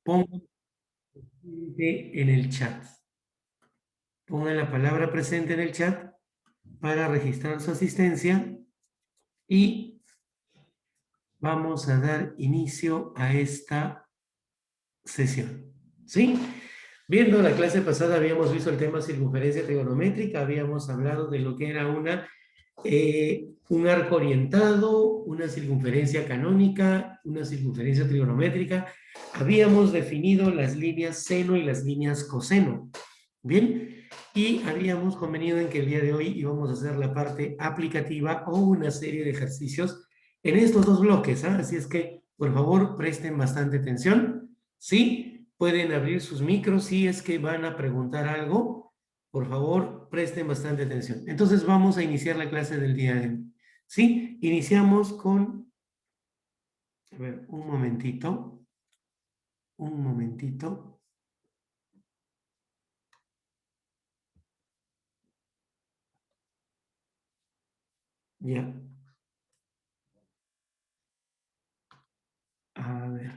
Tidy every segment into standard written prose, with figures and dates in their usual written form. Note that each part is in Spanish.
Pongan en el chat. Pongan la palabra presente en el chat para registrar su asistencia y vamos a dar inicio a esta sesión. ¿Sí? Viendo la clase pasada habíamos visto el tema circunferencia trigonométrica, habíamos hablado de lo que era un arco orientado, una circunferencia canónica, una circunferencia trigonométrica. Habíamos definido las líneas seno y las líneas coseno. Bien, y habíamos convenido en que el día de hoy íbamos a hacer la parte aplicativa o una serie de ejercicios en estos dos bloques, ¿ah? Así es que, por favor, presten bastante atención. ¿Sí? Pueden abrir sus micros si es que van a preguntar algo. Por favor, presten bastante atención. Entonces, vamos a iniciar la clase del día de hoy. ¿Sí? Iniciamos con... A ver, un momentito. Un momentito. Ya. A ver.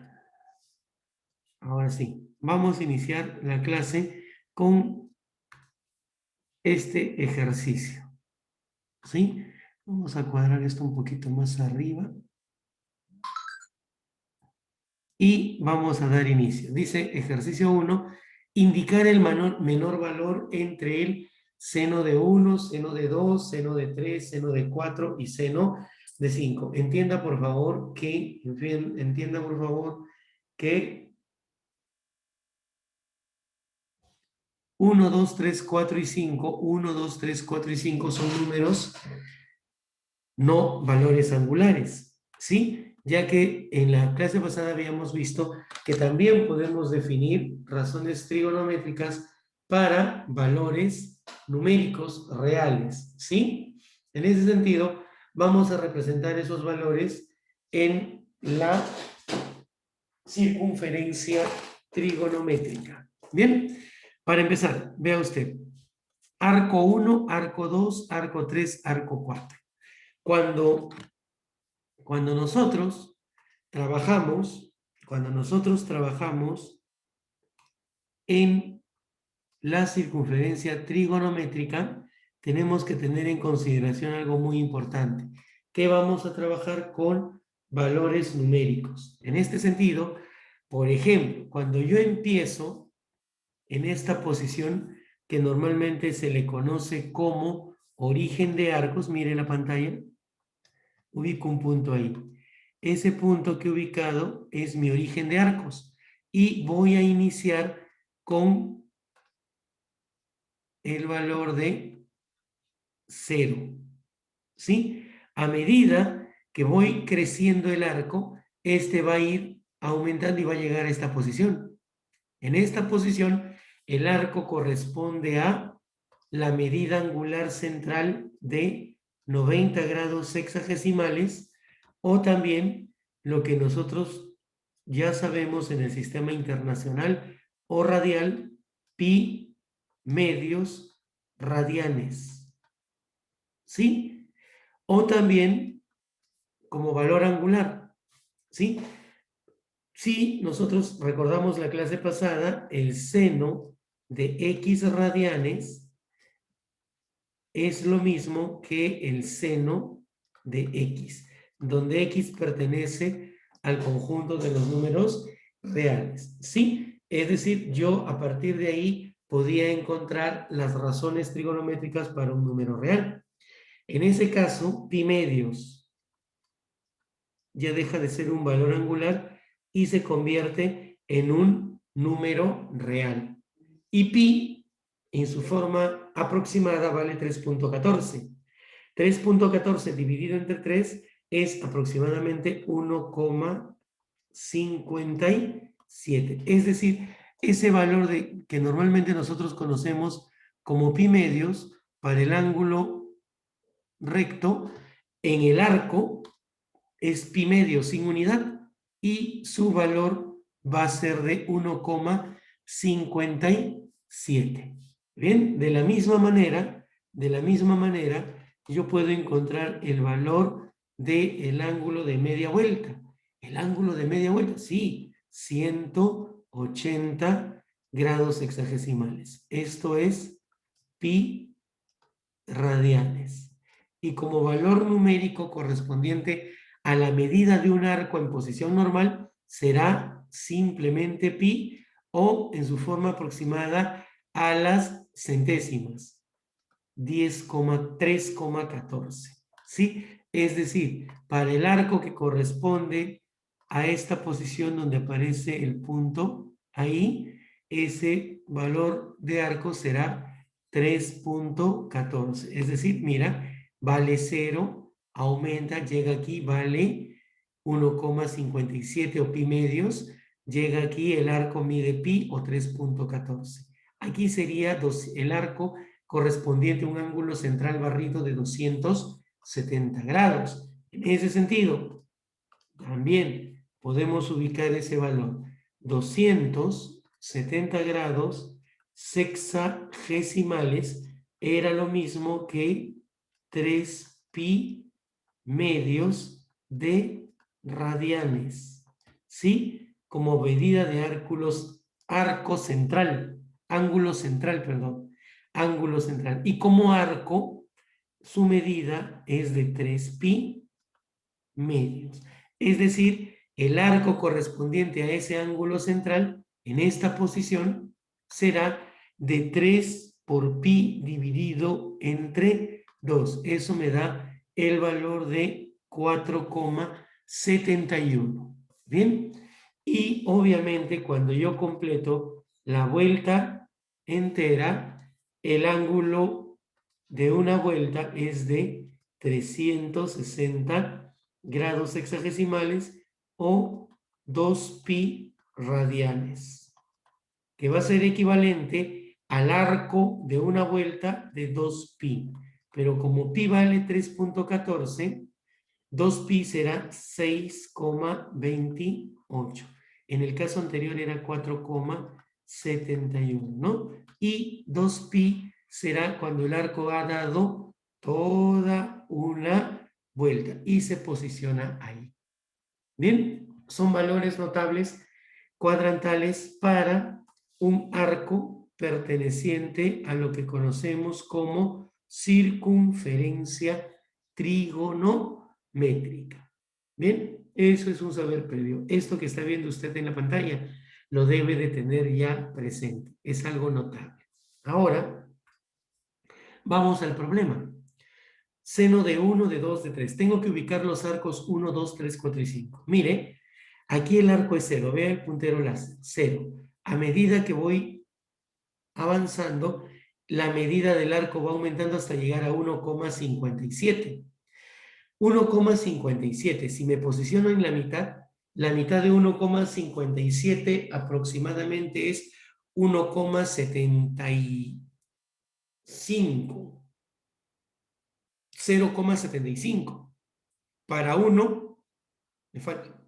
Ahora sí. Vamos a iniciar la clase con este ejercicio. ¿Sí? Vamos a cuadrar esto un poquito más arriba. Y vamos a dar inicio. Dice ejercicio 1, indicar el menor valor entre el seno de 1, seno de 2, seno de 3, seno de 4 y seno de 5. Entienda por favor que 1, 2, 3, 4 y 5, 1, 2, 3, 4 y 5 son números, no valores angulares, ¿sí? Ya que en la clase pasada habíamos visto que también podemos definir razones trigonométricas para valores numéricos reales, ¿sí? En ese sentido, vamos a representar esos valores en la circunferencia trigonométrica. Bien, para empezar, vea usted, arco 1, arco 2, arco 3, arco 4. Cuando nosotros trabajamos en la circunferencia trigonométrica, tenemos que tener en consideración algo muy importante, que vamos a trabajar con valores numéricos. En este sentido, por ejemplo, cuando yo empiezo en esta posición que normalmente se le conoce como origen de arcos, mire la pantalla, ubico un punto ahí. Ese punto que he ubicado es mi origen de arcos y voy a iniciar con el valor de 0. ¿Sí? A medida que voy creciendo el arco, este va a ir aumentando y va a llegar a esta posición. En esta posición, el arco corresponde a la medida angular central de 90 grados sexagesimales o también lo que nosotros ya sabemos en el sistema internacional o radial, pi medios radianes. ¿Sí? O también como valor angular. ¿Sí? Si nosotros recordamos la clase pasada, el seno de x radianes es lo mismo que el seno de x, donde x pertenece al conjunto de los números reales. ¿Sí? Es decir, yo a partir de ahí podía encontrar las razones trigonométricas para un número real. En ese caso, pi medios ya deja de ser un valor angular y se convierte en un número real. Y pi, en su forma aproximada, vale 3.14. 3.14 dividido entre 3 es aproximadamente 1,57. Es decir, ese valor que normalmente nosotros conocemos como pi medios para el ángulo recto en el arco es pi medio sin unidad y su valor va a ser de 1,57. Bien, de la misma manera, yo puedo encontrar el valor del ángulo de media vuelta. El ángulo de media vuelta, sí, 180 80 grados sexagesimales. Esto es pi radianes. Y como valor numérico correspondiente a la medida de un arco en posición normal, será simplemente pi o en su forma aproximada a las centésimas, 10,3,14. ¿Sí? Es decir, para el arco que corresponde a esta posición donde aparece el punto, ahí, ese valor de arco será 3,14. Es decir, mira, vale 0, aumenta, llega aquí, vale 1,57 o pi medios, llega aquí, el arco mide pi o 3,14. Aquí sería el arco correspondiente a un ángulo central barrido de 270 grados. En ese sentido, también podemos ubicar ese valor. 270 grados sexagesimales era lo mismo que 3 pi medios de radianes. ¿Sí? Como medida de ángulo central, perdón. Ángulo central. Y como arco, su medida es de 3 pi medios. Es decir, el arco correspondiente a ese ángulo central, en esta posición, será de 3 por pi dividido entre 2. Eso me da el valor de 4,71. ¿Bien? Y obviamente cuando yo completo la vuelta entera, el ángulo de una vuelta es de 360 grados sexagesimales o 2 pi radianes, que va a ser equivalente al arco de una vuelta de 2 pi. Pero como pi vale 3,14, 2 pi será 6,28. En el caso anterior era 4,71, ¿no? Y 2 pi será cuando el arco ha dado toda una vuelta y se posiciona ahí. Bien, son valores notables cuadrantales para un arco perteneciente a lo que conocemos como circunferencia trigonométrica. Bien, eso es un saber previo. Esto que está viendo usted en la pantalla lo debe de tener ya presente. Es algo notable. Ahora, vamos al problema. Seno de 1, de 2, de 3. Tengo que ubicar los arcos 1, 2, 3, 4 y 5. Mire, aquí el arco es 0. Vea el puntero láser, 0. A medida que voy avanzando, la medida del arco va aumentando hasta llegar a 1,57. 1,57. Si me posiciono en la mitad de 1,57 aproximadamente es 1,75. 0,75. Para 1, me falta,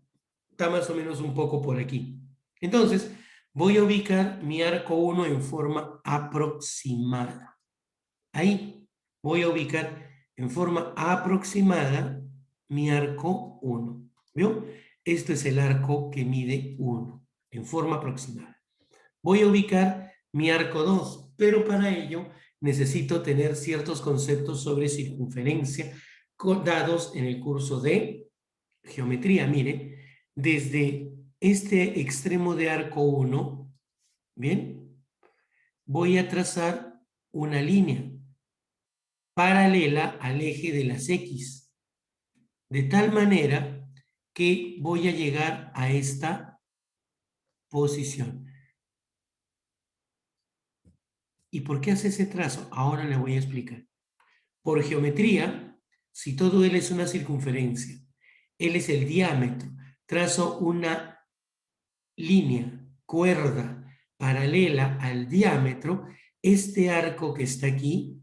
está más o menos un poco por aquí. Entonces, voy a ubicar mi arco 1 en forma aproximada. Ahí voy a ubicar en forma aproximada mi arco 1. ¿Vio? Esto es el arco que mide 1, en forma aproximada. Voy a ubicar mi arco 2, pero para ello necesito tener ciertos conceptos sobre circunferencia dados en el curso de geometría. Mire, desde este extremo de arco 1, ¿bien? Voy a trazar una línea paralela al eje de las X, de tal manera que voy a llegar a esta posición. ¿Y por qué hace ese trazo? Ahora le voy a explicar. Por geometría, si todo L es una circunferencia, L es el diámetro, trazo una línea, cuerda, paralela al diámetro, este arco que está aquí,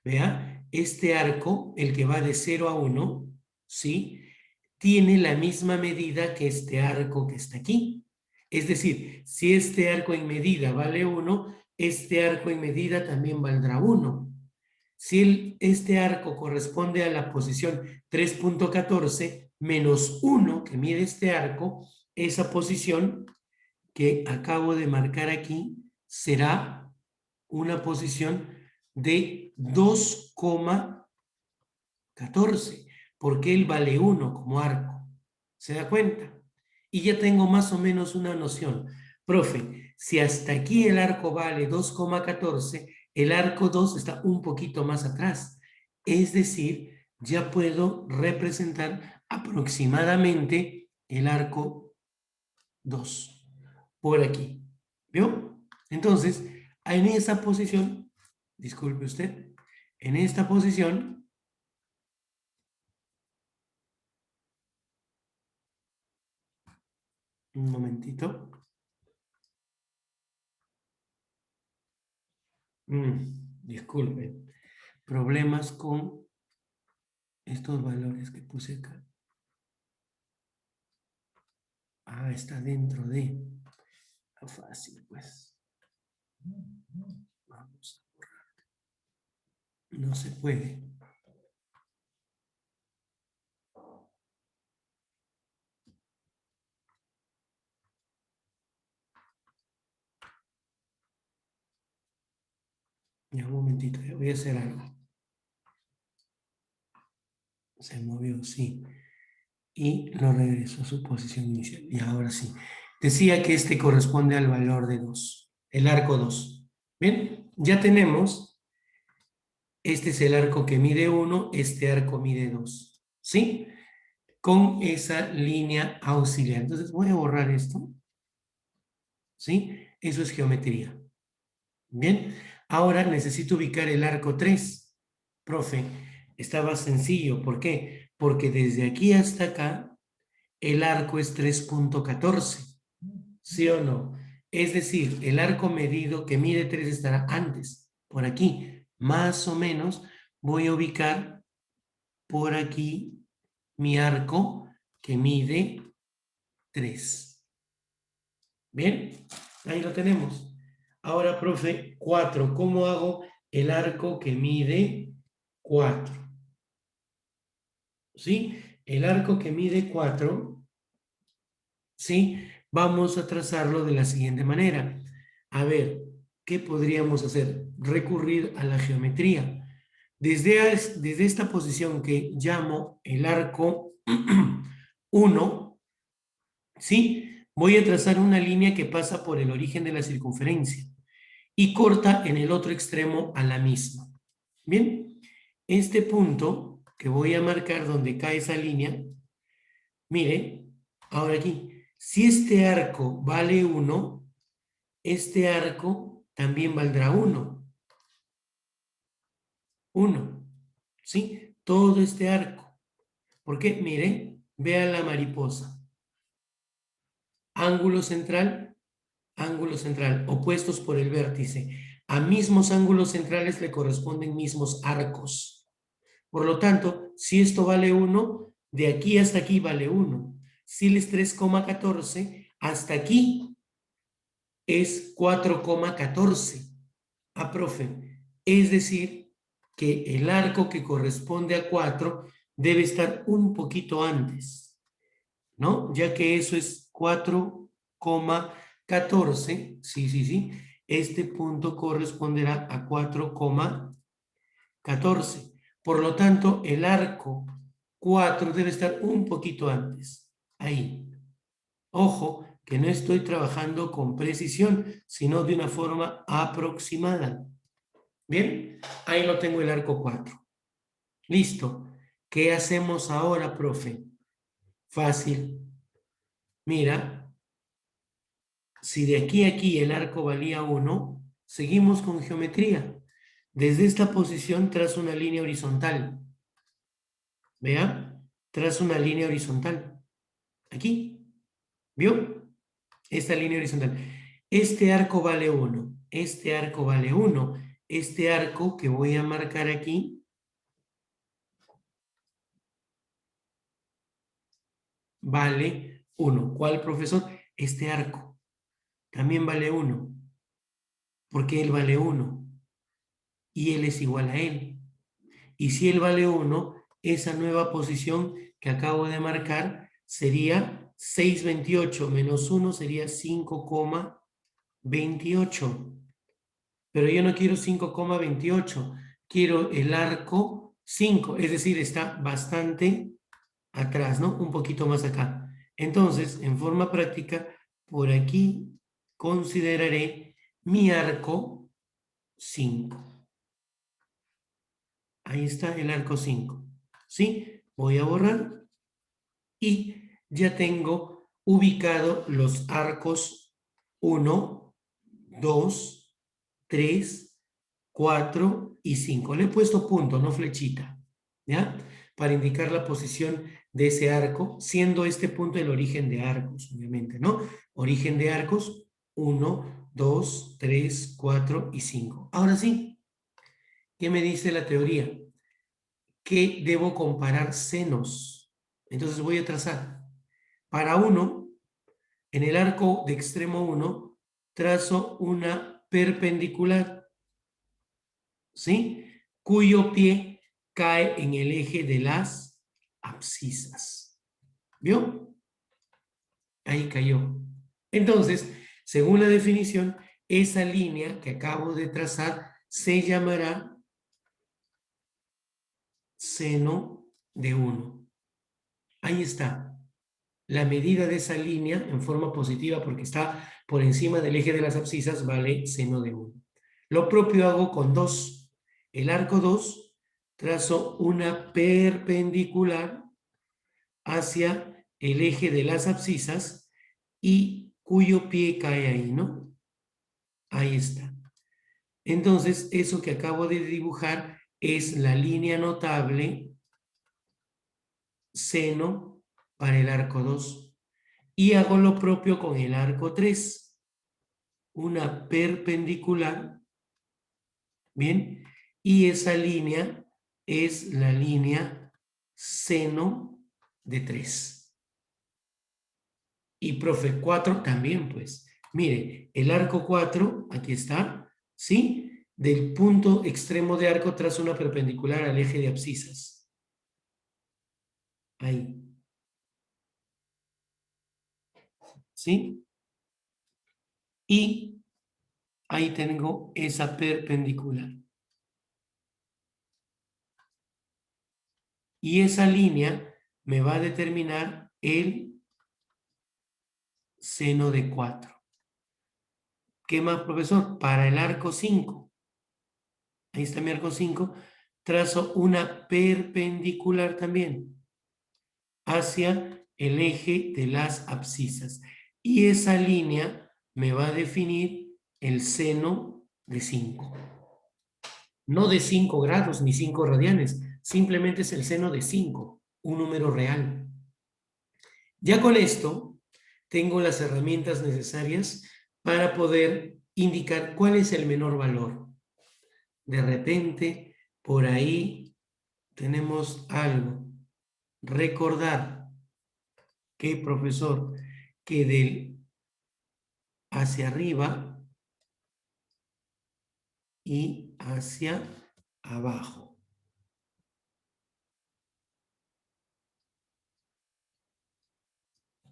vea, este arco, el que va de 0 a 1, ¿sí? Tiene la misma medida que este arco que está aquí. Es decir, si este arco en medida vale 1, este arco en medida también valdrá 1. Si este arco corresponde a la posición 3,14 menos 1 que mide este arco, esa posición que acabo de marcar aquí será una posición de 2,14, porque él vale 1 como arco. ¿Se da cuenta? Y ya tengo más o menos una noción. Profe, si hasta aquí el arco vale 2,14, el arco 2 está un poquito más atrás. Es decir, ya puedo representar aproximadamente el arco 2 por aquí. ¿Vio? Entonces, en esa posición, disculpe usted, en esta posición, un momentito. Disculpe, problemas con estos valores que puse acá. Ah, está dentro de. Fácil, pues. Vamos a borrar. No se puede. Ya, un momentito, ya voy a hacer algo. Se movió, sí. Y lo regresó a su posición inicial. Y ahora sí. Decía que este corresponde al valor de 2. El arco 2. Bien, ya tenemos. Este es el arco que mide 1, este arco mide 2. ¿Sí? Con esa línea auxiliar. Entonces voy a borrar esto. ¿Sí? Eso es geometría. Bien. Ahora necesito ubicar el arco 3. Profe, estaba sencillo. ¿Por qué? Porque desde aquí hasta acá el arco es 3,14. ¿Sí o no? Es decir, el arco medido que mide 3 estará antes. Por aquí. Más o menos voy a ubicar por aquí mi arco que mide 3. Bien, ahí lo tenemos. Ahora, profe, 4. ¿Cómo hago el arco que mide 4? ¿Sí? El arco que mide 4, ¿sí? Vamos a trazarlo de la siguiente manera. A ver, ¿qué podríamos hacer? Recurrir a la geometría. Desde esta posición que llamo el arco 1, ¿sí? Voy a trazar una línea que pasa por el origen de la circunferencia y corta en el otro extremo a la misma. Bien, este punto que voy a marcar donde cae esa línea, mire, ahora aquí, si este arco vale 1, este arco también valdrá 1. 1, ¿sí? Todo este arco. ¿Por qué? Mire, vea la mariposa. Ángulo central, opuestos por el vértice. A mismos ángulos centrales le corresponden mismos arcos. Por lo tanto, si esto vale 1, de aquí hasta aquí vale 1. Si es 3,14, hasta aquí es 4,14. Profe, es decir, que el arco que corresponde a 4 debe estar un poquito antes, ¿no? Ya que eso es 4,14, sí, este punto corresponderá a 4,14. Por lo tanto, el arco 4 debe estar un poquito antes, ahí. Ojo, que no estoy trabajando con precisión, sino de una forma aproximada. Bien, ahí lo tengo el arco 4. Listo. ¿Qué hacemos ahora, profe? Fácil. Mira, si de aquí a aquí el arco valía 1, seguimos con geometría. Desde esta posición trazo una línea horizontal. Vea, trazo una línea horizontal. Aquí. ¿Vio? Esta línea horizontal. Este arco vale 1. Este arco vale 1. Este arco que voy a marcar aquí vale 1. ¿Cuál, profesor? Este arco también vale 1. Porque él vale 1. Y él es igual a él. Y si él vale 1, esa nueva posición que acabo de marcar sería 6,28 menos 1 sería 5,28. Pero yo no quiero 5,28. Quiero el arco 5. Es decir, está bastante atrás, ¿no? Un poquito más acá. Entonces, en forma práctica, por aquí consideraré mi arco 5. Ahí está el arco 5. ¿Sí? Voy a borrar y ya tengo ubicado los arcos 1, 2, 3, 4 y 5. Le he puesto punto, no flechita, ¿ya? Para indicar la posición de ese arco, siendo este punto el origen de arcos, obviamente, ¿no? Origen de arcos, 1, 2, 3, 4 y 5. Ahora sí, ¿qué me dice la teoría? Que debo comparar senos. Entonces voy a trazar. Para 1, en el arco de extremo 1, trazo una perpendicular, ¿sí? Cuyo pie cae en el eje de las abscisas. ¿Vio? Ahí cayó. Entonces, según la definición, esa línea que acabo de trazar se llamará seno de 1. Ahí está. La medida de esa línea en forma positiva, porque está por encima del eje de las abscisas, vale seno de 1. Lo propio hago con 2. El arco 2, trazo una perpendicular hacia el eje de las abscisas y cuyo pie cae ahí, ¿no? Ahí está. Entonces, eso que acabo de dibujar es la línea notable seno para el arco 2. Y hago lo propio con el arco 3. Una perpendicular, ¿bien? Y esa línea es la línea seno de 3. Y profe, 4 también, pues. Mire, el arco 4, aquí está, ¿sí? Del punto extremo de arco trazo una perpendicular al eje de abscisas. Ahí. ¿Sí? Y ahí tengo esa perpendicular. Y esa línea me va a determinar el seno de 4. ¿Qué más, profesor? Para el arco 5. Ahí está mi arco 5. Trazo una perpendicular también hacia el eje de las abscisas. Y esa línea me va a definir el seno de 5. No de 5 grados ni 5 radianes. Simplemente es el seno de 5, un número real. Ya con esto, tengo las herramientas necesarias para poder indicar cuál es el menor valor. De repente, por ahí tenemos algo. Recordar que, profesor, que del hacia arriba y hacia abajo.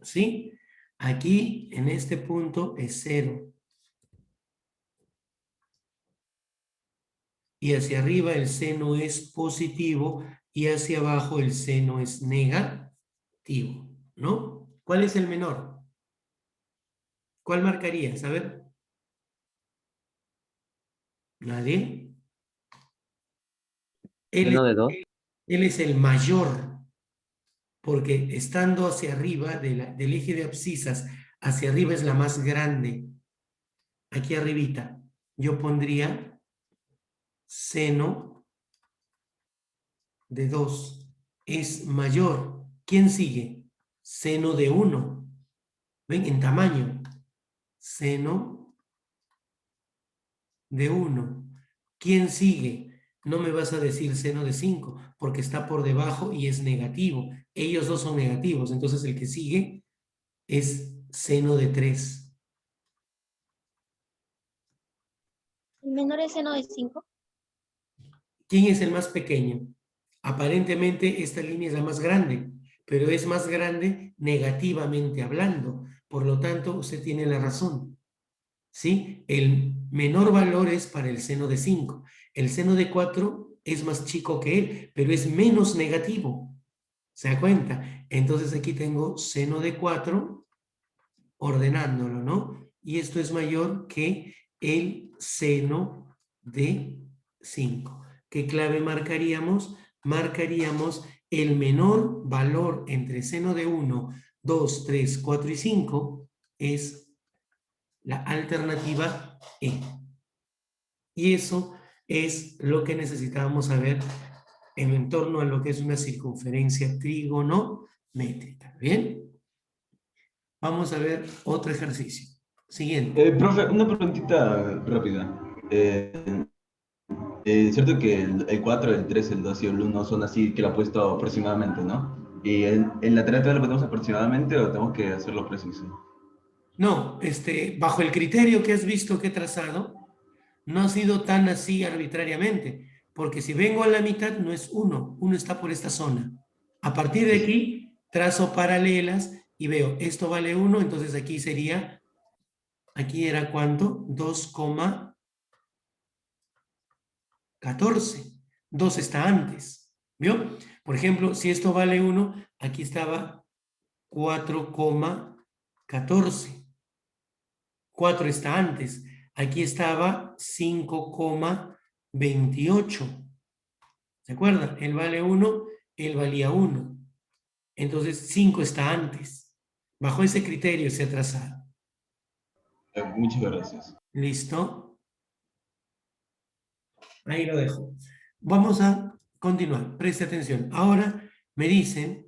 ¿Sí? Aquí, en este punto, es 0. Y hacia arriba el seno es positivo y hacia abajo el seno es negativo, ¿no? ¿Cuál es el menor? ¿Cuál marcarías? A ver. ¿Nadie? Él, Seno de 2. él es el mayor, porque estando hacia arriba del eje de abscisas, hacia arriba es la más grande. Aquí arribita, yo pondría seno de 2. Es mayor. ¿Quién sigue? Seno de 1. ¿Ven? En tamaño. Seno de 1. ¿Quién sigue? No me vas a decir seno de 5, porque está por debajo y es negativo. Ellos dos son negativos, entonces el que sigue es seno de 3. ¿El menor es seno de 5? ¿Quién es el más pequeño? Aparentemente esta línea es la más grande, pero es más grande negativamente hablando. Por lo tanto, usted tiene la razón. ¿Sí? El menor valor es para el seno de 5. El seno de 4 es más chico que él, pero es menos negativo. ¿Se da cuenta? Entonces aquí tengo seno de 4 ordenándolo, ¿no? Y esto es mayor que el seno de 5. ¿Qué clave marcaríamos? Marcaríamos el menor valor entre seno de 1, 2, 3, 4 y 5 es la alternativa E. Y eso es lo que necesitábamos saber en torno a lo que es una circunferencia trigonométrica. ¿Bien? Vamos a ver otro ejercicio. Siguiente. Profe, una preguntita rápida. Es cierto que el 4, el 3, el 2 y el 1 son así que lo ha puesto aproximadamente, ¿no? ¿Y en la tarea lo ponemos aproximadamente o tenemos que hacerlo preciso? No, bajo el criterio que has visto que he trazado, no ha sido tan así arbitrariamente, porque si vengo a la mitad no es 1, 1 está por esta zona. A partir de Sí, sí. aquí, trazo paralelas y veo, esto vale 1, entonces aquí sería, aquí era ¿cuánto? 2,14. 2 está antes, ¿vio? Por ejemplo, si esto vale 1, aquí estaba 4,14. 4 está antes. Aquí estaba 5,28. ¿Se acuerdan? Él vale 1, él valía 1. Entonces 5 está antes. Bajo ese criterio se ha trazado. Muchas gracias. ¿Listo? Ahí lo dejo. Vamos a continuar. Preste atención. Ahora me dicen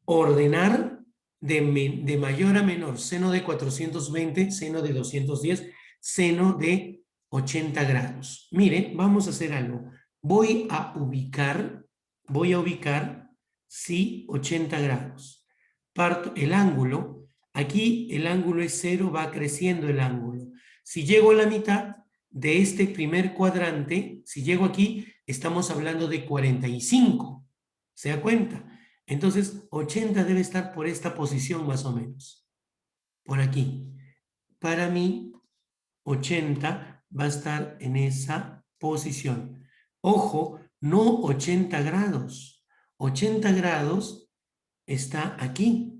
ordenar de mayor a menor. Seno de 420, seno de 210, seno de 80 grados. Mire, vamos a hacer algo. Voy a ubicar, sí, 80 grados. Parto el ángulo. Aquí el ángulo es 0, va creciendo el ángulo. Si llego a la mitad de este primer cuadrante, si llego aquí, estamos hablando de 45. ¿Se da cuenta? Entonces, 80 debe estar por esta posición más o menos. Por aquí. Para mí, 80 va a estar en esa posición. Ojo, no 80 grados. 80 grados está aquí.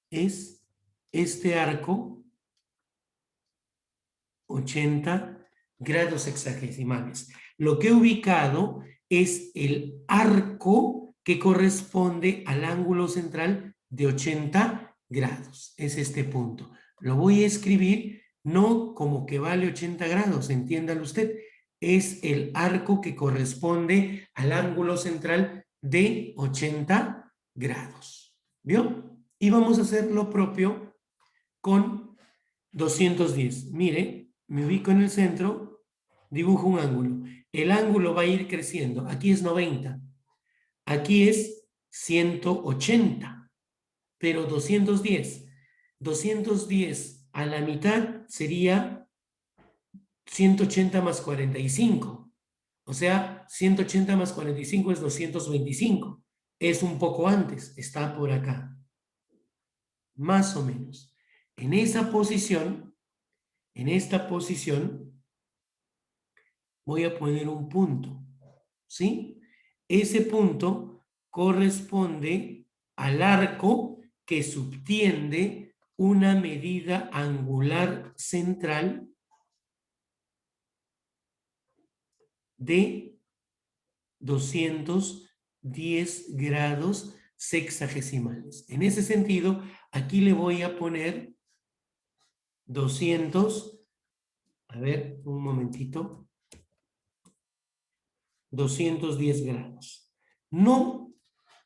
Es este arco, 80 grados hexagesimales. Lo que he ubicado es el arco que corresponde al ángulo central de 80 grados. Es este punto. Lo voy a escribir no como que vale 80 grados, entiéndalo usted. Es el arco que corresponde al ángulo central de 80 grados. ¿Vio? Y vamos a hacer lo propio con 210. Mire, me ubico en el centro, dibujo un ángulo. El ángulo va a ir creciendo. Aquí es 90. Aquí es 180. Pero 210. 210 a la mitad sería 180 más 45. O sea, 180 más 45 es 225. Es un poco antes, está por acá. Más o menos. En esa posición, en esta posición, voy a poner un punto, ¿sí? Ese punto corresponde al arco que subtiende una medida angular central de 210 grados sexagesimales. En ese sentido, aquí le voy a poner 200, a ver, un momentito, 210 grados. No,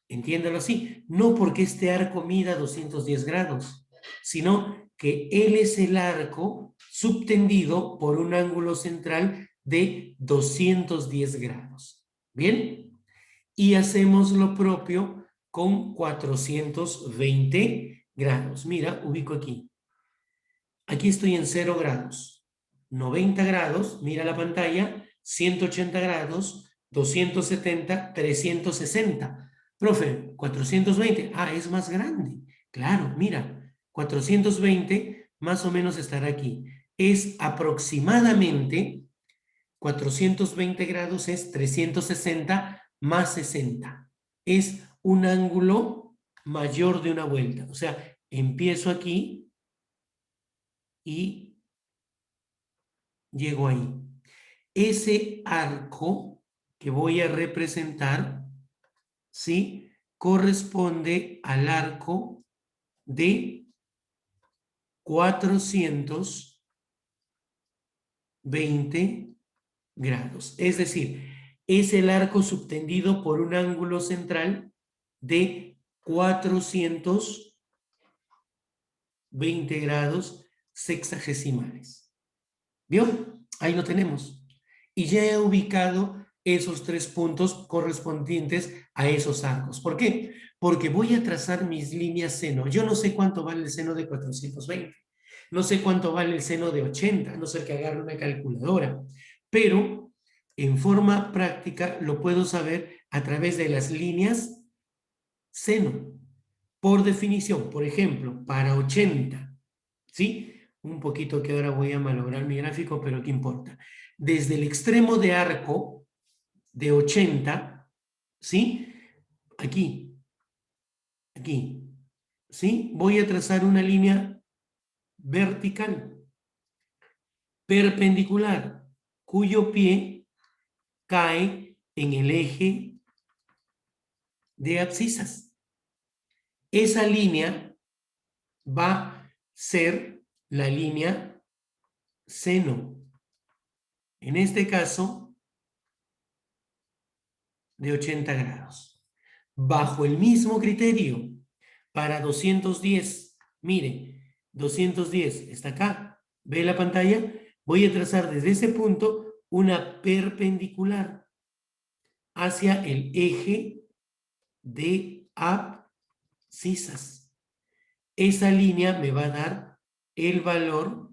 entiéndalo así, no porque este arco mida 210 grados, sino que él es el arco subtendido por un ángulo central de 210 grados. ¿Bien? Y hacemos lo propio con 420 grados. Mira, ubico aquí. Aquí estoy en 0 grados. 90 grados, mira la pantalla, 180 grados, 270, 360. Profe, 420. Ah, es más grande. Claro, mira, 420 más o menos estará aquí. Es aproximadamente 420 grados, es 360 más 60. Es un ángulo mayor de una vuelta. O sea, empiezo aquí y llego ahí. Ese arco que voy a representar, ¿sí?, corresponde al arco de 420 grados. Es decir, es el arco subtendido por un ángulo central de 420 grados sexagesimales. ¿Vio? Ahí lo tenemos. Y ya he ubicado esos 3 puntos correspondientes a esos arcos. ¿Por qué? Porque voy a trazar mis líneas seno. Yo no sé cuánto vale el seno de 420. No sé cuánto vale el seno de 80, a no ser que agarre una calculadora. Pero en forma práctica lo puedo saber a través de las líneas seno. Por definición, por ejemplo, para 80, ¿sí? Un poquito que ahora voy a malograr mi gráfico, pero ¿qué importa? Desde el extremo de arco de 80, ¿sí? Aquí, ¿sí? Voy a trazar una línea vertical, perpendicular, cuyo pie cae en el eje de abscisas. Esa línea va a ser la línea seno. En este caso, de 80 grados. Bajo el mismo criterio, para 210, mire, 210 está acá, ¿ve la pantalla? Voy a trazar desde ese punto una perpendicular hacia el eje de abscisas. Esa línea me va a dar el valor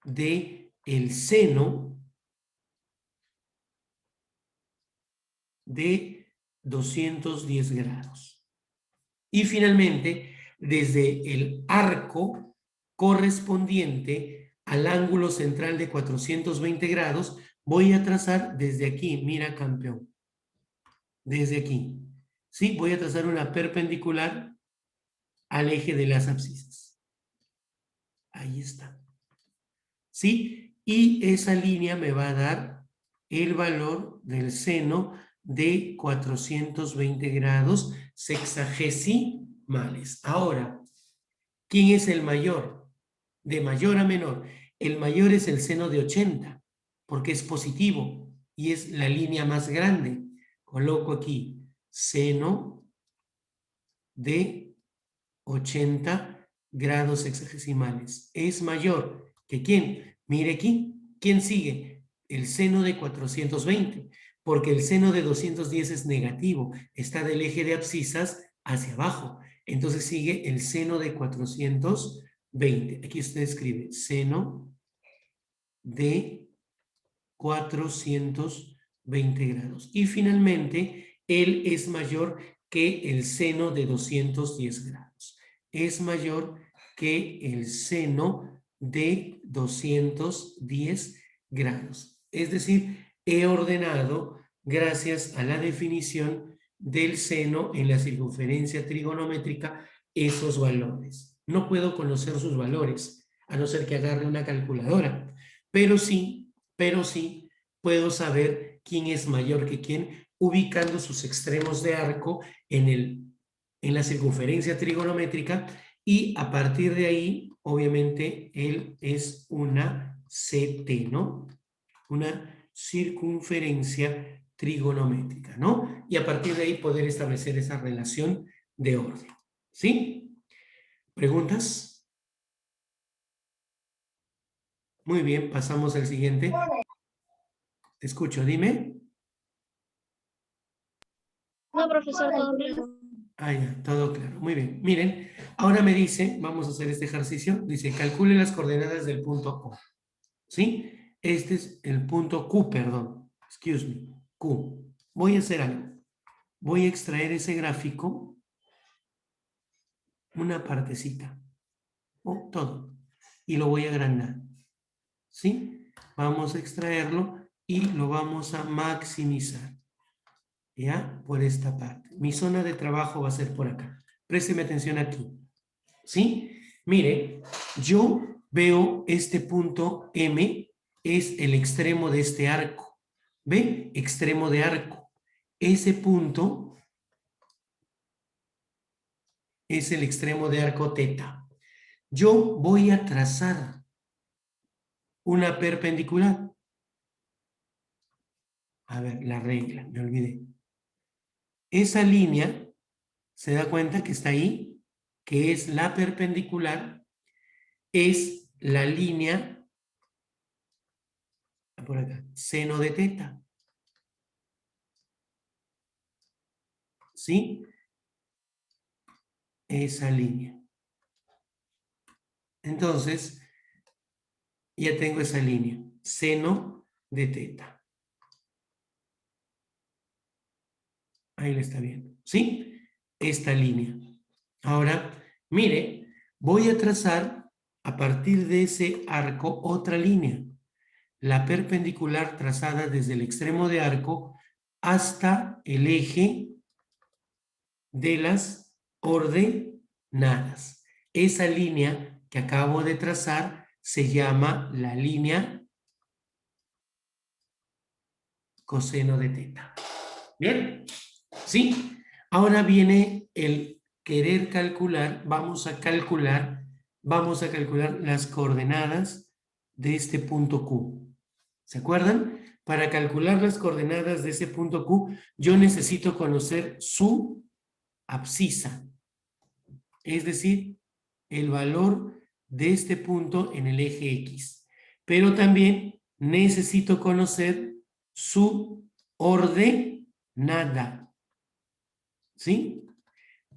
de el seno de 210 grados. Y finalmente, desde el arco correspondiente al ángulo central de 420 grados, voy a trazar desde aquí, mira campeón, desde aquí, ¿sí? Voy a trazar una perpendicular al eje de las abscisas. Ahí está. ¿Sí? Y esa línea me va a dar el valor del seno de 420 grados sexagesimales. Ahora, ¿quién es el mayor? De mayor a menor. El mayor es el seno de 80, porque es positivo y es la línea más grande. Coloco aquí seno de 80 grados sexagesimales. Es mayor que ¿quién? Mire aquí. ¿Quién sigue? El seno de 420, porque el seno de 210 es negativo. Está del eje de abscisas hacia abajo. Entonces sigue el seno de 420. Aquí usted escribe seno de 420 grados. Y finalmente, él es mayor que el seno de 210 grados. Es mayor que el seno de 210 grados. Es decir, he ordenado, gracias a la definición del seno en la circunferencia trigonométrica, esos valores. No puedo conocer sus valores, a no ser que agarre una calculadora, pero sí puedo saber quién es mayor que quién ubicando sus extremos de arco en la circunferencia trigonométrica, y a partir de ahí, obviamente, él es una CT, ¿no? Una circunferencia trigonométrica, ¿no? Y a partir de ahí poder establecer esa relación de orden, ¿sí? ¿Preguntas? Muy bien, pasamos al siguiente. Te escucho, dime. No, profesor, todo claro. Ah, ya, todo claro. Muy bien. Miren, ahora me dice, vamos a hacer este ejercicio, dice, calcule las coordenadas del punto O. ¿Sí? Este es el punto Q, perdón. Excuse me. Q. Voy a hacer algo. voy a extraer ese gráfico, una partecita, o todo, y lo voy a agrandar, ¿sí? Vamos a extraerlo y lo vamos a maximizar, ¿ya? Por esta parte. Mi zona de trabajo va a ser por acá. Présteme atención aquí, ¿sí? Mire, yo veo este punto M, es el extremo de este arco, ¿ve? Extremo de arco. Ese punto es el extremo de arco teta. Yo voy a trazar una perpendicular. A ver, la regla, me olvidé. Esa línea, se da cuenta que está ahí, que es la perpendicular, es la línea, por acá, seno de teta. ¿Sí? Esa línea. Entonces, ya tengo esa línea, seno de teta. Ahí la está viendo, ¿sí? Esta línea. Ahora, mire, voy a trazar a partir de ese arco otra línea, la perpendicular trazada desde el extremo de arco hasta el eje de las ordenadas. Esa línea que acabo de trazar se llama la línea coseno de teta. ¿Bien? ¿Sí? Ahora viene el querer calcular, vamos a calcular las coordenadas de este punto Q. ¿Se acuerdan? Para calcular las coordenadas de ese punto Q, yo necesito conocer su abscisa, es decir, el valor de este punto en el eje X. Pero también necesito conocer su ordenada, ¿sí?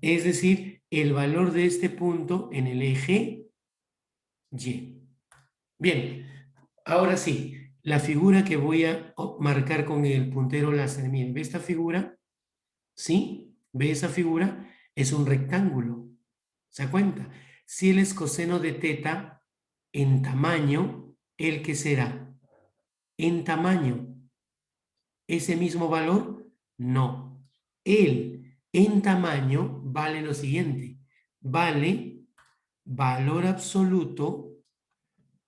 Es decir, el valor de este punto en el eje Y. Bien, ahora sí, la figura que voy a marcar con el puntero láser, miren, ¿ve esta figura? ¿Sí? ¿Ve esa figura? Es un rectángulo. ¿Se da cuenta? Si él es coseno de teta en tamaño, ¿el qué será? En tamaño. ¿Ese mismo valor? No. Él en tamaño vale lo siguiente. Vale valor absoluto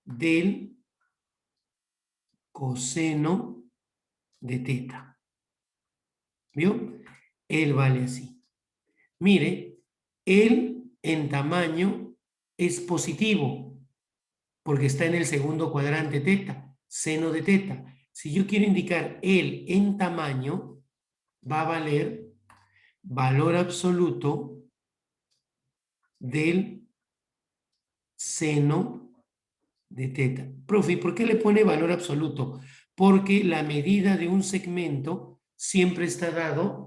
del coseno de teta. ¿Vio? Él vale así. Mire, él en tamaño es positivo porque está en el segundo cuadrante teta, seno de teta. Si yo quiero indicar él en tamaño, va a valer valor absoluto del seno de teta. Profe, ¿por qué le pone valor absoluto? Porque la medida de un segmento siempre está dado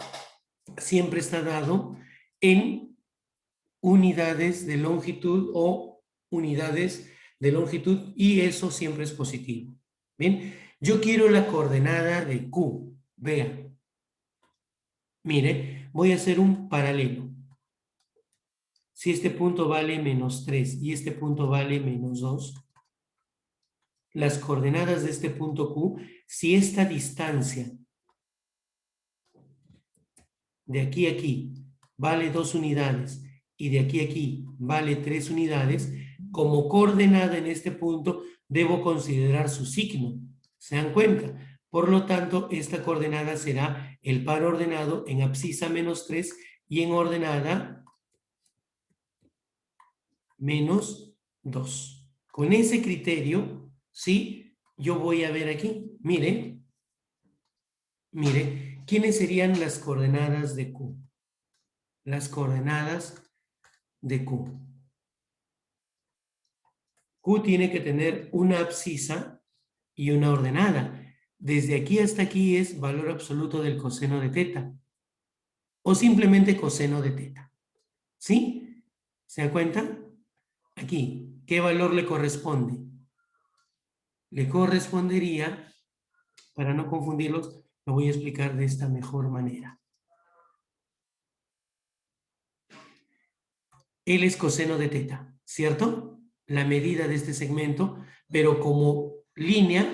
en unidades de longitud o unidades de longitud y eso siempre es positivo. Bien, yo quiero la coordenada de Q. Vea. Mire, voy a hacer un paralelo. Si este punto vale menos 3 y este punto vale menos 2, las coordenadas de este punto Q, si esta distancia de aquí a aquí vale 2 unidades y de aquí a aquí vale 3 unidades, como coordenada en este punto debo considerar su signo. ¿Se dan cuenta? Por lo tanto, esta coordenada será el par ordenado en abscisa menos 3 y en ordenada menos 2. Con ese criterio, ¿sí? Yo voy a ver aquí, mire, ¿quiénes serían las coordenadas de Q? Las coordenadas de Q. Q tiene que tener una abscisa y una ordenada. Desde aquí hasta aquí es valor absoluto del coseno de teta. O simplemente coseno de teta. ¿Sí? ¿Se da cuenta? Aquí, ¿qué valor le corresponde? Le correspondería, para no confundirlos, lo voy a explicar de esta mejor manera. Él es coseno de teta, ¿cierto? La medida de este segmento, pero como línea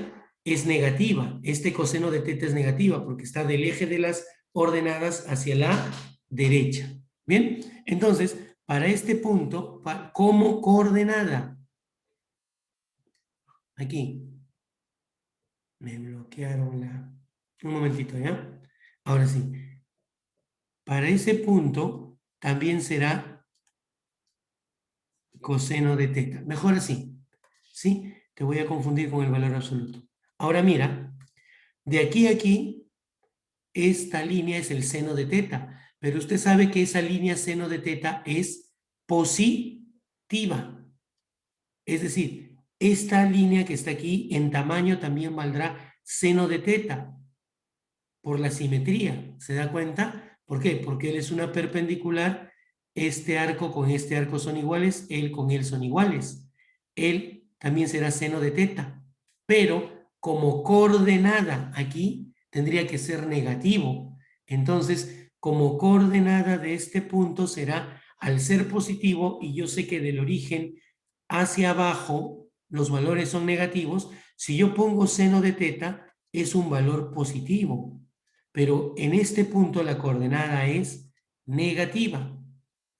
es negativa. Este coseno de teta es negativa porque está del eje de las ordenadas hacia la derecha. ¿Bien? Entonces, para este punto, como coordenada, aquí, me bloquearon la... Un momentito, ¿ya? Ahora sí. Para ese punto, también será coseno de teta. Mejor así, ¿sí? Te voy a confundir con el valor absoluto. Ahora mira, de aquí a aquí, esta línea es el seno de teta, pero usted sabe que esa línea seno de teta es positiva. Es decir, esta línea que está aquí en tamaño también valdrá seno de teta por la simetría. ¿Se da cuenta? ¿Por qué? Porque él es una perpendicular. Este arco con este arco son iguales, él con él son iguales. Él también será seno de teta, pero como coordenada aquí tendría que ser negativo. Entonces, como coordenada de este punto será, al ser positivo, y yo sé que del origen hacia abajo los valores son negativos, si yo pongo seno de teta es un valor positivo, pero en este punto la coordenada es negativa.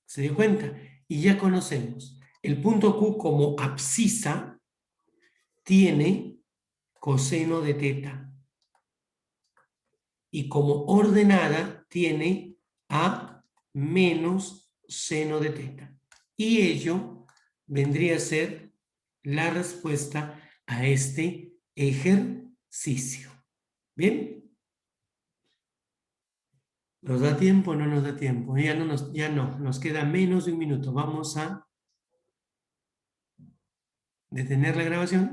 ¿Se dio cuenta? Y ya conocemos. El punto Q como abscisa tiene coseno de teta. Y como ordenada tiene A menos seno de teta. Y ello vendría a ser la respuesta a este ejercicio. ¿Bien? ¿Nos da tiempo o no nos da tiempo? Ya no, nos queda menos de un minuto. Vamos a detener la grabación.